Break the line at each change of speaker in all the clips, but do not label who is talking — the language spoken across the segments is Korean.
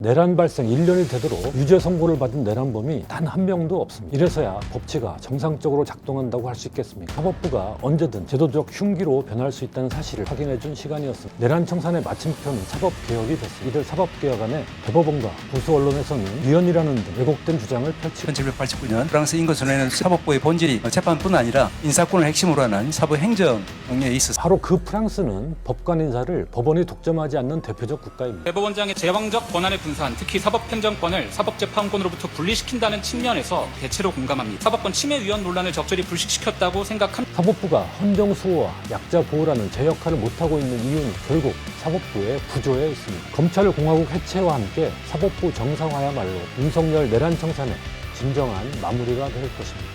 내란 발생 1년이 되도록 유죄 선고를 받은 내란범이 단 한 명도 없습니다. 이래서야 법치가 정상적으로 작동한다고 할 수 있겠습니까? 사법부가 언제든 제도적 흉기로 변할 수 있다는 사실을 확인해준 시간이었습니다. 내란 청산의 마침표는 사법개혁이 됐습니다. 이들 사법개혁 안에 대법원과 보수 언론에서는 위헌이라는 등 왜곡된 주장을 펼치고
1789년 프랑스 인권선언에는 사법부의 본질이 재판뿐 아니라 인사권을 핵심으로 하는 사법행정 영역에 있어서
바로 그 프랑스는 법관 인사를 법원이 독점하지 않는 대표적 국가입니다.
대법원장의 제왕적 권한의 분산, 특히 사법행정권을 사법재판권으로부터 분리시킨다는 측면에서 대체로 공감합니다. 사법권 침해 위헌 논란을 적절히 불식시켰다고 생각합니다.
사법부가 헌정 수호와 약자 보호라는 제 역할을 못하고 있는 이유는 결국 사법부의 구조에 있습니다. 검찰공화국 해체와 함께 사법부 정상화야말로 윤석열 내란 청산의 진정한 마무리가 될 것입니다.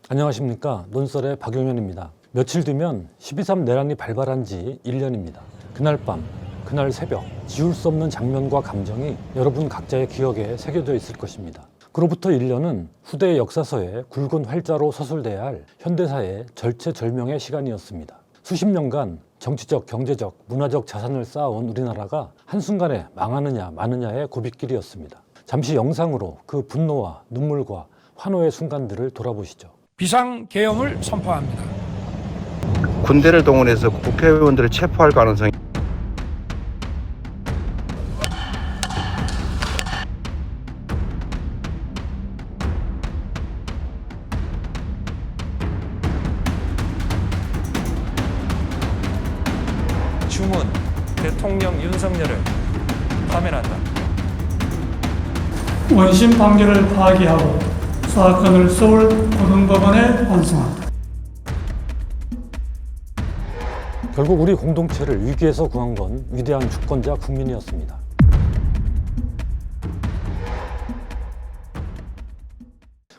안녕하십니까. 논설의 박용현입니다. 며칠 뒤면 12.3 내란이 발발한 지 1년입니다. 그날 밤, 그날 새벽, 지울 수 없는 장면과 감정이 여러분 각자의 기억에 새겨져 있을 것입니다. 그로부터 1년은 후대의 역사서에 굵은 활자로 서술돼야 할 현대사의 절체절명의 시간이었습니다. 수십 년간 정치적, 경제적, 문화적 자산을 쌓아온 우리나라가 한순간에 망하느냐 마느냐의 고빗길이었습니다. 잠시 영상으로 그 분노와 눈물과 환호의 순간들을 돌아보시죠.
비상계엄을 선포합니다.
군대를 동원해서 국회의원들을 체포할 가능성이
주문 대통령 윤석열을 파면한다.
원심 판결을 파기하고 사건을 서울 고등법원에 환송한다.
결국 우리 공동체를 위기에서 구한 건 위대한 주권자 국민이었습니다.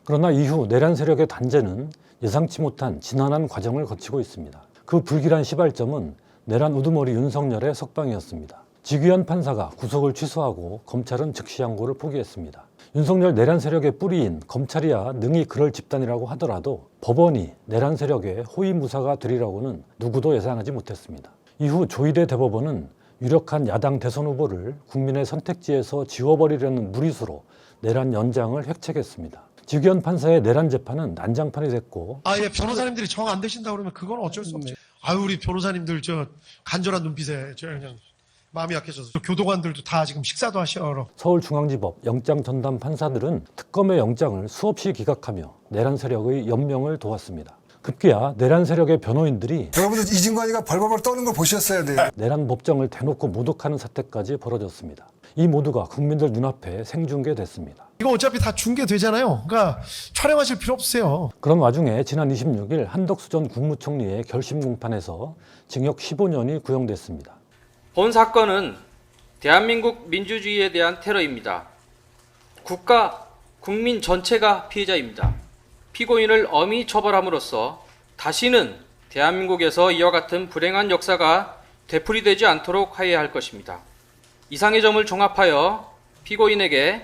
그러나 이후 내란 세력의 단죄는 예상치 못한 지난한 과정을 거치고 있습니다. 그 불길한 시발점은 내란 우두머리 윤석열의 석방이었습니다. 지귀현 판사가 구속을 취소하고 검찰은 즉시 항고를 포기했습니다. 윤석열 내란 세력의 뿌리인 검찰이야 능히 그럴 집단이라고 하더라도 법원이 내란 세력의 호위무사가 되리라고는 누구도 예상하지 못했습니다. 이후 조희대 대법원은 유력한 야당 대선 후보를 국민의 선택지에서 지워버리려는 무리수로 내란 연장을 획책했습니다. 지귀현 판사의 내란 재판은 난장판이 됐고
변호사님들이 정 안 되신다 그러면 그건 어쩔 수 없죠. 우리 변호사님들 저 간절한 눈빛에 저 그냥 마음이 약해져서 교도관들도 다 지금 식사도 하시러
서울중앙지법 영장 전담 판사들은 특검의 영장을 수없이 기각하며 내란 세력의 연명을 도왔습니다. 급기야 내란 세력의 변호인들이
여러분들 이진관이가 벌벌벌 떠는 걸 보셨어야 돼요.
내란 법정을 대놓고 모독하는 사태까지 벌어졌습니다. 이 모두가 국민들 눈앞에 생중계됐습니다.
이거 어차피 다 중계되잖아요. 그러니까 촬영하실 필요 없으세요.
그런 와중에 지난 26일 한덕수 전 국무총리의 결심 공판에서 징역 15년이 구형됐습니다.
본 사건은 대한민국 민주주의에 대한 테러입니다. 국가, 국민 전체가 피해자입니다. 피고인을 엄히 처벌함으로써 다시는 대한민국에서 이와 같은 불행한 역사가 되풀이되지 않도록 하여야 할 것입니다. 이상의 점을 종합하여 피고인에게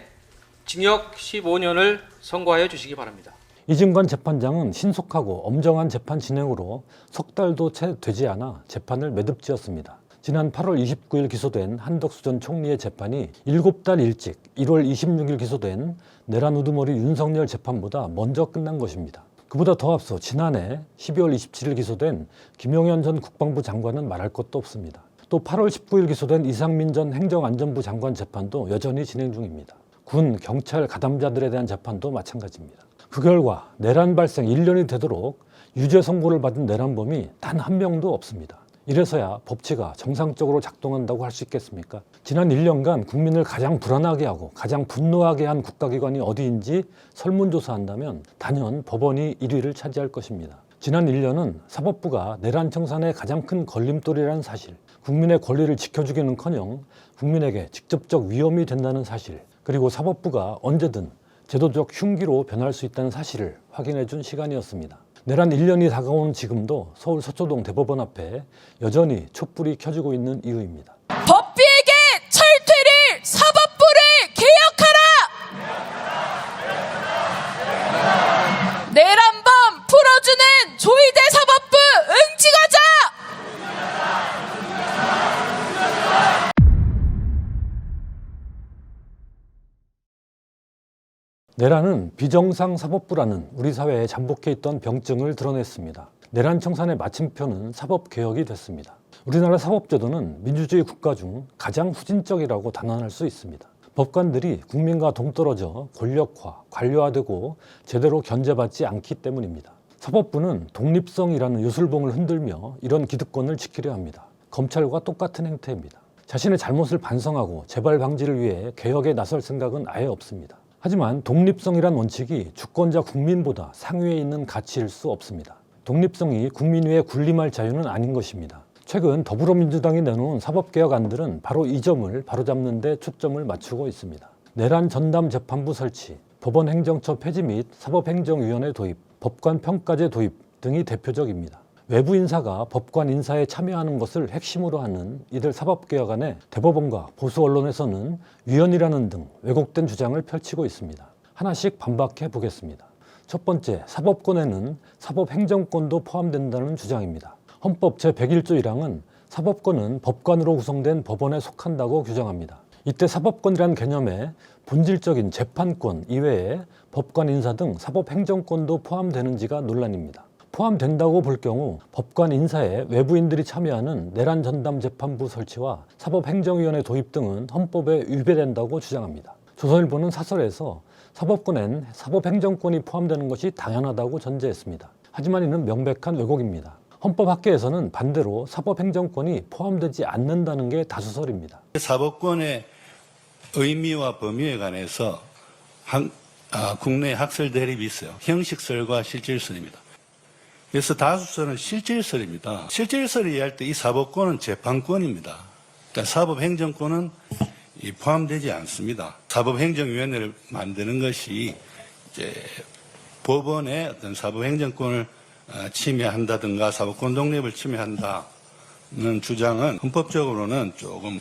징역 15년을 선고하여 주시기 바랍니다.
이진관 재판장은 신속하고 엄정한 재판 진행으로 석 달도 채 되지 않아 재판을 매듭지었습니다. 지난 8월 29일 기소된 한덕수 전 총리의 재판이 7달 일찍 1월 26일 기소된 내란 우두머리 윤석열 재판보다 먼저 끝난 것입니다. 그보다 더 앞서 지난해 12월 27일 기소된 김용현 전 국방부 장관은 말할 것도 없습니다. 또 8월 19일 기소된 이상민 전 행정안전부 장관 재판도 여전히 진행 중입니다. 군, 경찰 가담자들에 대한 재판도 마찬가지입니다. 그 결과 내란 발생 1년이 되도록 유죄 선고를 받은 내란범이 단 한 명도 없습니다. 이래서야 법치가 정상적으로 작동한다고 할 수 있겠습니까? 지난 1년간 국민을 가장 불안하게 하고 가장 분노하게 한 국가기관이 어디인지 설문조사한다면 단연 법원이 1위를 차지할 것입니다. 지난 1년은 사법부가 내란 청산의 가장 큰 걸림돌이라는 사실, 국민의 권리를 지켜주기는커녕 국민에게 직접적 위험이 된다는 사실, 그리고 사법부가 언제든 제도적 흉기로 변할 수 있다는 사실을 확인해준 시간이었습니다. 내란 1년이 다가온 지금도 서울 서초동 대법원 앞에 여전히 촛불이 켜지고 있는 이유입니다.
법비에게 철퇴를 사법부를 개혁하라! 내란범 풀어주는 조희대 사법부 응징하자!
내란은 비정상 사법부라는 우리 사회에 잠복해 있던 병증을 드러냈습니다. 내란 청산의 마침표는 사법개혁이 됐습니다. 우리나라 사법제도는 민주주의 국가 중 가장 후진적이라고 단언할 수 있습니다. 법관들이 국민과 동떨어져 권력화, 관료화되고 제대로 견제받지 않기 때문입니다. 사법부는 독립성이라는 요술봉을 흔들며 이런 기득권을 지키려 합니다. 검찰과 똑같은 행태입니다. 자신의 잘못을 반성하고 재발 방지를 위해 개혁에 나설 생각은 아예 없습니다. 하지만 독립성이란 원칙이 주권자 국민보다 상위에 있는 가치일 수 없습니다. 독립성이 국민 위에 군림할 자유는 아닌 것입니다. 최근 더불어민주당이 내놓은 사법개혁안들은 바로 이 점을 바로잡는 데 초점을 맞추고 있습니다. 내란 전담 재판부 설치, 법원행정처 폐지 및 사법행정위원회 도입, 법관평가제 도입 등이 대표적입니다. 외부 인사가 법관 인사에 참여하는 것을 핵심으로 하는 이들 사법개혁안에 대법원과 보수 언론에서는 위헌이라는 등 왜곡된 주장을 펼치고 있습니다. 하나씩 반박해 보겠습니다. 첫 번째, 사법권에는 사법행정권도 포함된다는 주장입니다. 헌법 제101조 1항은 사법권은 법관으로 구성된 법원에 속한다고 규정합니다. 이때 사법권이란 개념에 본질적인 재판권 이외에 법관 인사 등 사법행정권도 포함되는지가 논란입니다. 포함된다고 볼 경우 법관 인사에 외부인들이 참여하는 내란 전담 재판부 설치와 사법행정위원회 도입 등은 헌법에 위배된다고 주장합니다. 조선일보는 사설에서 사법권엔 사법행정권이 포함되는 것이 당연하다고 전제했습니다. 하지만 이는 명백한 왜곡입니다. 헌법학계에서는 반대로 사법행정권이 포함되지 않는다는 게 다수설입니다.
사법권의 의미와 범위에 관해서 국내 학설 대립이 있어요. 형식설과 실질설입니다. 그래서 다수설은 실질설입니다. 실질설을 이해할 때 이 사법권은 재판권입니다. 그러니까 사법행정권은 포함되지 않습니다. 사법행정위원회를 만드는 것이 이제 법원의 어떤 사법행정권을 침해한다든가 사법권 독립을 침해한다는 주장은 헌법적으로는 조금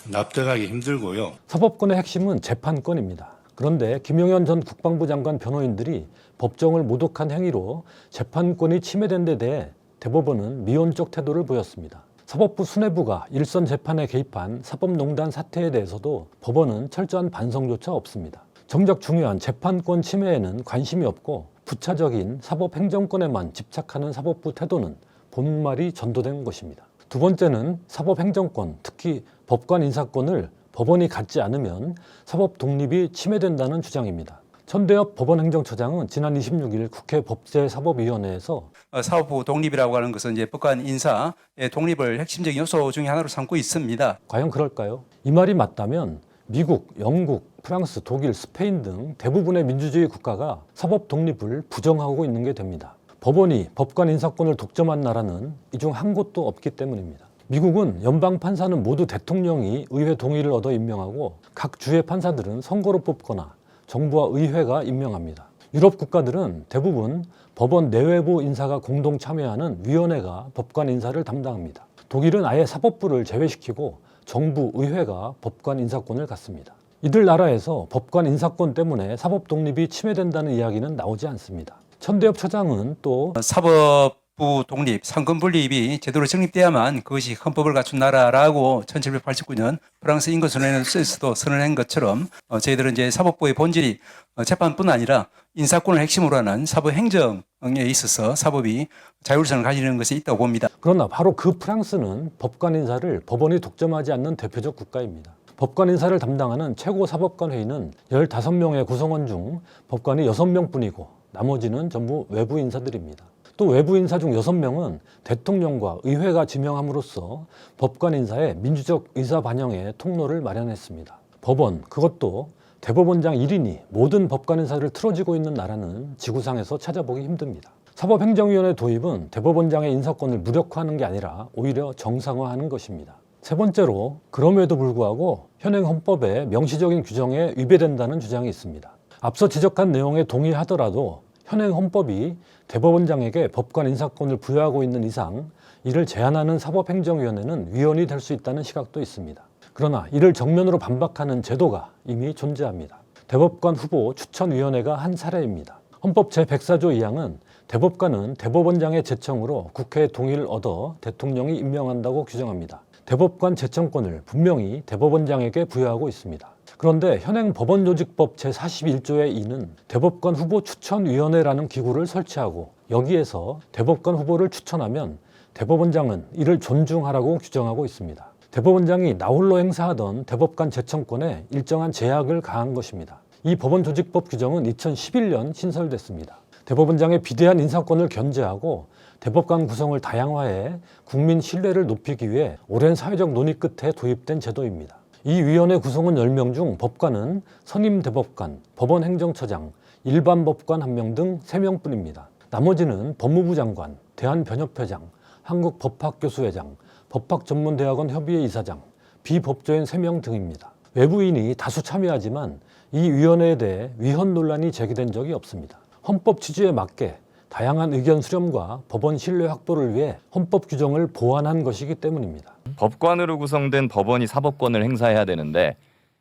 납득하기 힘들고요.
사법권의 핵심은 재판권입니다. 그런데 김용현 전 국방부 장관 변호인들이 법정을 모독한 행위로 재판권이 침해된 데 대해 대법원은 미온적 태도를 보였습니다. 사법부 수뇌부가 일선 재판에 개입한 사법농단 사태에 대해서도 법원은 철저한 반성조차 없습니다. 정작 중요한 재판권 침해에는 관심이 없고 부차적인 사법행정권에만 집착하는 사법부 태도는 본말이 전도된 것입니다. 두 번째는 사법행정권, 특히 법관 인사권을 법원이 갖지 않으면 사법 독립이 침해된다는 주장입니다. 천대엽 법원행정처장은 지난 26일 국회 법제사법위원회에서
사법부 독립이라고 하는 것은 이제 법관 인사의 독립을 핵심적인 요소 중에 하나로 삼고 있습니다.
과연 그럴까요? 이 말이 맞다면 미국, 영국, 프랑스, 독일, 스페인 등 대부분의 민주주의 국가가 사법 독립을 부정하고 있는 게 됩니다. 법원이 법관 인사권을 독점한 나라는 이 중 한 곳도 없기 때문입니다. 미국은 연방 판사는 모두 대통령이 의회 동의를 얻어 임명하고 각 주의 판사들은 선거로 뽑거나 정부와 의회가 임명합니다. 유럽 국가들은 대부분 법원 내외부 인사가 공동 참여하는 위원회가 법관 인사를 담당합니다. 독일은 아예 사법부를 제외시키고 정부, 의회가 법관 인사권을 갖습니다. 이들 나라에서 법관 인사권 때문에 사법 독립이 침해된다는 이야기는 나오지 않습니다. 천대엽 처장은 또
사법부 독립, 상권 분립이 제대로 정립돼야만 그것이 헌법을 갖춘 나라라고 1789년 프랑스 잉거슨 레네상스도 선언한 것처럼 저희들은 이제 사법부의 본질이 재판뿐 아니라 인사권을 핵심으로 하는 사법행정에 있어서 사법이 자율성을 가지는 것이 있다고 봅니다.
그러나 바로 그 프랑스는 법관 인사를 법원이 독점하지 않는 대표적 국가입니다. 법관 인사를 담당하는 최고사법관 회의는 15명의 구성원 중 법관이 6명뿐이고 나머지는 전부 외부 인사들입니다. 또 외부 인사 중 6명은 대통령과 의회가 지명함으로써 법관 인사의 민주적 의사 반영에 통로를 마련했습니다. 법원, 그것도 대법원장 1인이 모든 법관 인사를 틀어쥐고 있는 나라는 지구상에서 찾아보기 힘듭니다. 사법행정위원회 도입은 대법원장의 인사권을 무력화하는 게 아니라 오히려 정상화하는 것입니다. 세 번째로, 그럼에도 불구하고 현행 헌법의 명시적인 규정에 위배된다는 주장이 있습니다. 앞서 지적한 내용에 동의하더라도 현행 헌법이 대법원장에게 법관 인사권을 부여하고 있는 이상 이를 제한하는 사법행정위원회는 위헌이 될 수 있다는 시각도 있습니다. 그러나 이를 정면으로 반박하는 제도가 이미 존재합니다. 대법관 후보 추천위원회가 한 사례입니다. 헌법 제104조 2항은 대법관은 대법원장의 제청으로 국회의 동의를 얻어 대통령이 임명한다고 규정합니다. 대법관 제청권을 분명히 대법원장에게 부여하고 있습니다. 그런데 현행 법원조직법 제41조의 2는 대법관 후보 추천위원회라는 기구를 설치하고 여기에서 대법관 후보를 추천하면 대법원장은 이를 존중하라고 규정하고 있습니다. 대법원장이 나홀로 행사하던 대법관 제청권에 일정한 제약을 가한 것입니다. 이 법원조직법 규정은 2011년 신설됐습니다. 대법원장의 비대한 인사권을 견제하고 대법관 구성을 다양화해 국민 신뢰를 높이기 위해 오랜 사회적 논의 끝에 도입된 제도입니다. 이 위원회 구성은 10명 중 법관은 선임 대법관, 법원 행정처장, 일반 법관 1명 등 3명뿐입니다. 나머지는 법무부 장관, 대한변협회장, 한국법학교수회장, 법학전문대학원 협의회 이사장, 비법조인 3명 등입니다. 외부인이 다수 참여하지만 이 위원회에 대해 위헌 논란이 제기된 적이 없습니다. 헌법 취지에 맞게 다양한 의견 수렴과 법원 신뢰 확보를 위해 헌법 규정을 보완한 것이기 때문입니다.
법관으로 구성된 법원이 사법권을 행사해야 되는데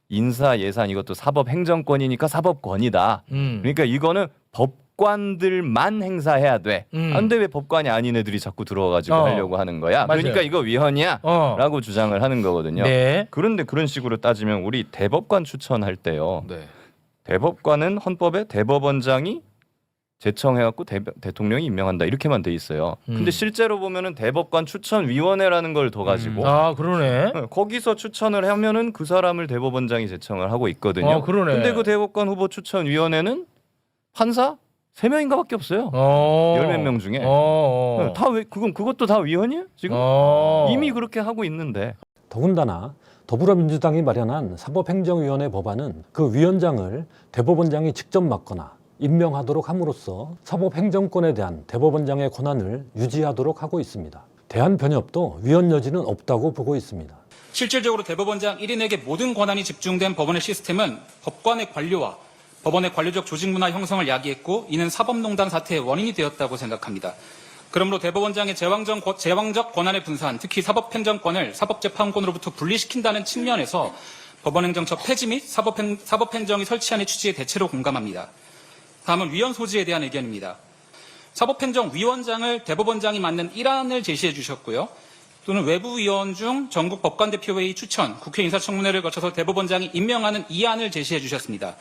인사, 예산 이것도 사법행정권이니까 사법권이다. 그러니까 이거는 법관들만 행사해야 돼. 근데 왜 법관이 아닌 애들이 자꾸 들어와가지고 하려고 하는 거야?
맞아요.
그러니까 이거 위헌이야? 라고 주장을 하는 거거든요.
네.
그런데 그런 식으로 따지면 우리 대법관 추천할 때요. 대법관은 헌법에 대법원장이 제청해갖고 대통령이 임명한다 이렇게만 돼 있어요. 근데 실제로 보면은 대법관 추천위원회라는 걸 더 가지고
그러네.
거기서 추천을 하면은 그 사람을 대법원장이 제청을 하고 있거든요.
그러네.
근데 그 대법관 후보 추천위원회는 판사 3명인가밖에 없어요. 10몇 명 중에 다 왜 그것도 다 위헌이에요? 지금 이미 그렇게 하고 있는데.
더군다나 더불어민주당이 마련한 사법행정위원회 법안은 그 위원장을 대법원장이 직접 맡거나 임명하도록 함으로써 사법행정권에 대한 대법원장의 권한을 유지하도록 하고 있습니다. 대한변협도 위헌 여지는 없다고 보고 있습니다.
실질적으로 대법원장 1인에게 모든 권한이 집중된 법원의 시스템은 법관의 관료와 법원의 관료적 조직 문화 형성을 야기했고 이는 사법농단 사태의 원인이 되었다고 생각합니다. 그러므로 대법원장의 제왕적 권한의 분산, 특히 사법행정권을 사법재판권으로부터 분리시킨다는 측면에서 법원행정처 폐지 및 사법행정이 설치하는 취지의 대체로 공감합니다. 다음은 위헌 소지에 대한 의견입니다. 사법행정위원장을 대법원장이 맡는 일안을 제시해 주셨고요. 또는 외부위원 중 전국 법관대표회의 추천, 국회 인사청문회를 거쳐서 대법원장이 임명하는 이안을 제시해 주셨습니다.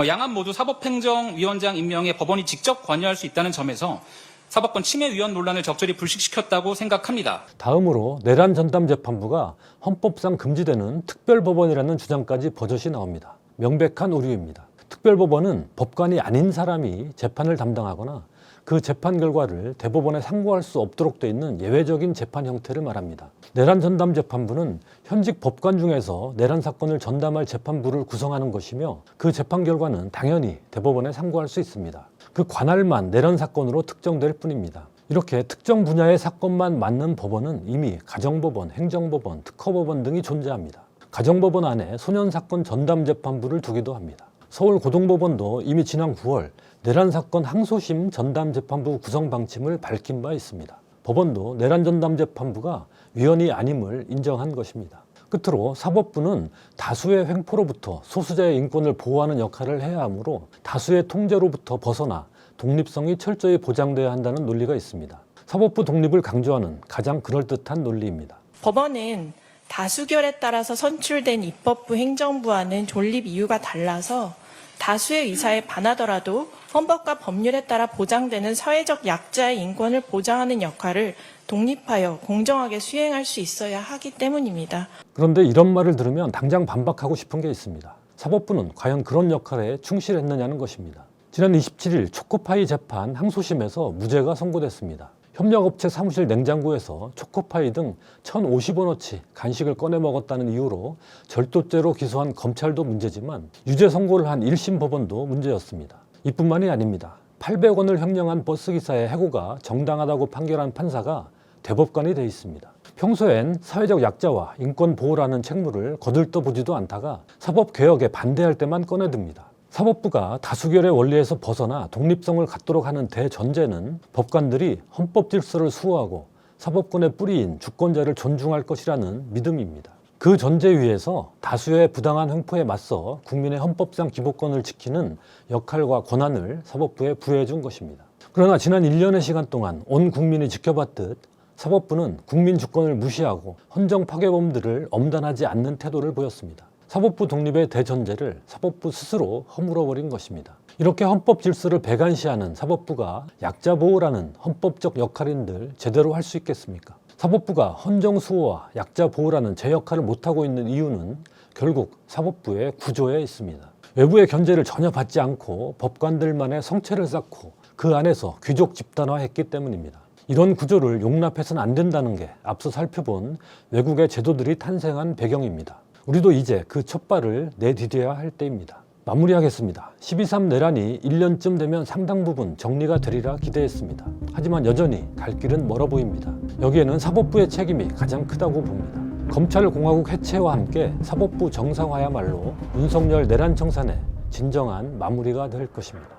양안 모두 사법행정위원장 임명에 법원이 직접 관여할 수 있다는 점에서 사법권 침해 위헌 논란을 적절히 불식시켰다고 생각합니다.
다음으로 내란 전담 재판부가 헌법상 금지되는 특별법원이라는 주장까지 버젓이 나옵니다. 명백한 오류입니다. 특별법원은 법관이 아닌 사람이 재판을 담당하거나 그 재판 결과를 대법원에 상고할 수 없도록 돼 있는 예외적인 재판 형태를 말합니다. 내란 전담 재판부는 현직 법관 중에서 내란 사건을 전담할 재판부를 구성하는 것이며 그 재판 결과는 당연히 대법원에 상고할 수 있습니다. 그 관할만 내란 사건으로 특정될 뿐입니다. 이렇게 특정 분야의 사건만 맡는 법원은 이미 가정법원, 행정법원, 특허법원 등이 존재합니다. 가정법원 안에 소년사건 전담재판부를 두기도 합니다. 서울고등법원도 이미 지난 9월 내란사건 항소심 전담재판부 구성 방침을 밝힌 바 있습니다. 법원도 내란전담재판부가 위헌이 아님을 인정한 것입니다. 끝으로 사법부는 다수의 횡포로부터 소수자의 인권을 보호하는 역할을 해야 하므로 다수의 통제로부터 벗어나 독립성이 철저히 보장돼야 한다는 논리가 있습니다. 사법부 독립을 강조하는 가장 그럴듯한 논리입니다.
법원은 다수결에 따라서 선출된 입법부 행정부와는 존립 이유가 달라서 다수의 의사에 반하더라도 헌법과 법률에 따라 보장되는 사회적 약자의 인권을 보장하는 역할을 독립하여 공정하게 수행할 수 있어야 하기 때문입니다.
그런데 이런 말을 들으면 당장 반박하고 싶은 게 있습니다. 사법부는 과연 그런 역할에 충실했느냐는 것입니다. 지난 27일 초코파이 재판 항소심에서 무죄가 선고됐습니다. 협력업체 사무실 냉장고에서 초코파이 등 1,050원어치 간식을 꺼내 먹었다는 이유로 절도죄로 기소한 검찰도 문제지만 유죄 선고를 한 1심 법원도 문제였습니다. 이뿐만이 아닙니다. 800원을 횡령한 버스기사의 해고가 정당하다고 판결한 판사가 대법관이 돼 있습니다. 평소엔 사회적 약자와 인권 보호라는 책무를 거들떠보지도 않다가 사법개혁에 반대할 때만 꺼내듭니다. 사법부가 다수결의 원리에서 벗어나 독립성을 갖도록 하는 대전제는 법관들이 헌법 질서를 수호하고 사법권의 뿌리인 주권자를 존중할 것이라는 믿음입니다. 그 전제 위에서 다수의 부당한 횡포에 맞서 국민의 헌법상 기본권을 지키는 역할과 권한을 사법부에 부여해 준 것입니다. 그러나 지난 1년의 시간 동안 온 국민이 지켜봤듯 사법부는 국민 주권을 무시하고 헌정 파괴범들을 엄단하지 않는 태도를 보였습니다. 사법부 독립의 대전제를 사법부 스스로 허물어버린 것입니다. 이렇게 헌법 질서를 배관시하는 사법부가 약자 보호라는 헌법적 역할인들 제대로 할 수 있겠습니까? 사법부가 헌정 수호와 약자 보호라는 제 역할을 못하고 있는 이유는 결국 사법부의 구조에 있습니다. 외부의 견제를 전혀 받지 않고 법관들만의 성체를 쌓고 그 안에서 귀족 집단화했기 때문입니다. 이런 구조를 용납해서는 안 된다는 게 앞서 살펴본 외국의 제도들이 탄생한 배경입니다. 우리도 이제 그 첫발을 내디뎌야 할 때입니다. 마무리하겠습니다. 12.3 내란이 1년쯤 되면 상당 부분 정리가 되리라 기대했습니다. 하지만 여전히 갈 길은 멀어 보입니다. 여기에는 사법부의 책임이 가장 크다고 봅니다. 검찰공화국 해체와 함께 사법부 정상화야말로 윤석열 내란 청산의 진정한 마무리가 될 것입니다.